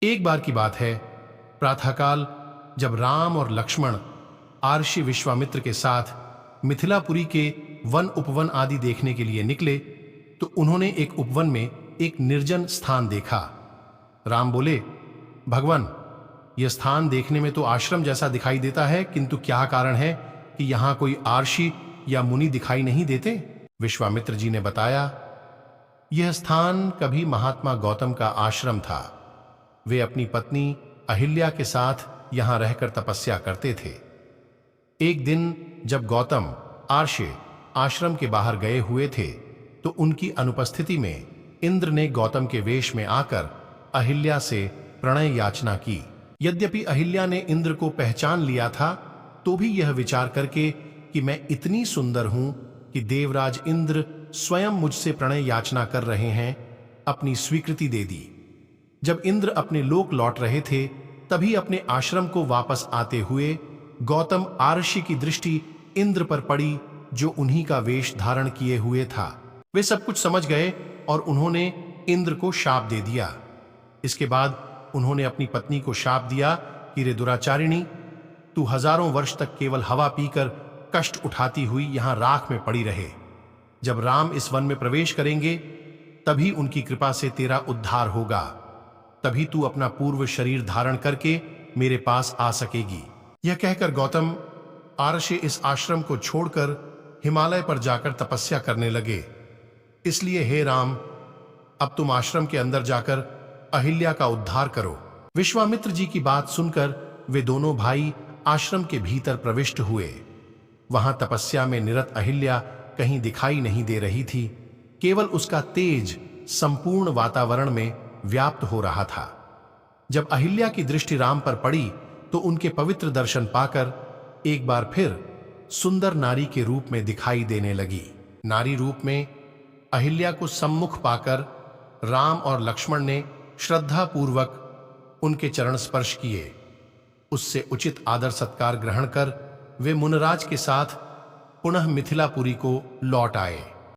एक बार की बात है, प्रातःकाल जब राम और लक्ष्मण आर्षि विश्वामित्र के साथ मिथिलापुरी के वन उपवन आदि देखने के लिए निकले तो उन्होंने एक उपवन में एक निर्जन स्थान देखा। राम बोले, भगवान, यह स्थान देखने में तो आश्रम जैसा दिखाई देता है, किंतु क्या कारण है कि यहां कोई आर्षि या मुनि दिखाई नहीं देते? विश्वामित्र जी ने बताया, यह स्थान कभी महात्मा गौतम का आश्रम था। वे अपनी पत्नी अहिल्या के साथ यहां रहकर तपस्या करते थे। एक दिन जब गौतम आर्षि आश्रम के बाहर गए हुए थे तो उनकी अनुपस्थिति में इंद्र ने गौतम के वेश में आकर अहिल्या से प्रणय याचना की। यद्यपि अहिल्या ने इंद्र को पहचान लिया था तो भी यह विचार करके कि मैं इतनी सुंदर हूं कि देवराज इंद्र स्वयं मुझसे प्रणय याचना कर रहे हैं, अपनी स्वीकृति दे दी। जब इंद्र अपने लोक लौट रहे थे तभी अपने आश्रम को वापस आते हुए गौतम आर्षि की दृष्टि इंद्र पर पड़ी जो उन्हीं का वेश धारण किए हुए था। वे सब कुछ समझ गए और उन्होंने इंद्र को शाप दे दिया। इसके बाद उन्होंने अपनी पत्नी को शाप दिया कि रे दुराचारिणी, तू हजारों वर्ष तक केवल हवा पीकर कष्ट उठाती हुई यहां राख में पड़ी रहे। जब राम इस वन में प्रवेश करेंगे तभी उनकी कृपा से तेरा उद्धार होगा, तभी तू अपना पूर्व शरीर धारण करके मेरे पास आ सकेगी। यह कहकर गौतम आर्षि इस आश्रम को छोड़कर हिमालय पर जाकर तपस्या करने लगे। इसलिए हे राम, अब तुम आश्रम के अंदर जाकर अहिल्या का उद्धार करो। विश्वामित्र जी की बात सुनकर वे दोनों भाई आश्रम के भीतर प्रविष्ट हुए। वहां तपस्या में निरत अहिल्या कहीं दिखाई नहीं दे रही थी, केवल उसका तेज संपूर्ण वातावरण में व्याप्त हो रहा था। जब अहिल्या की दृष्टि राम पर पड़ी तो उनके पवित्र दर्शन पाकर एक बार फिर सुंदर नारी के रूप में दिखाई देने लगी। नारी रूप में अहिल्या को सम्मुख पाकर राम और लक्ष्मण ने श्रद्धापूर्वक उनके चरण स्पर्श किए। उससे उचित आदर सत्कार ग्रहण कर वे मुनराज के साथ पुनः मिथिलापुरी को लौट आए।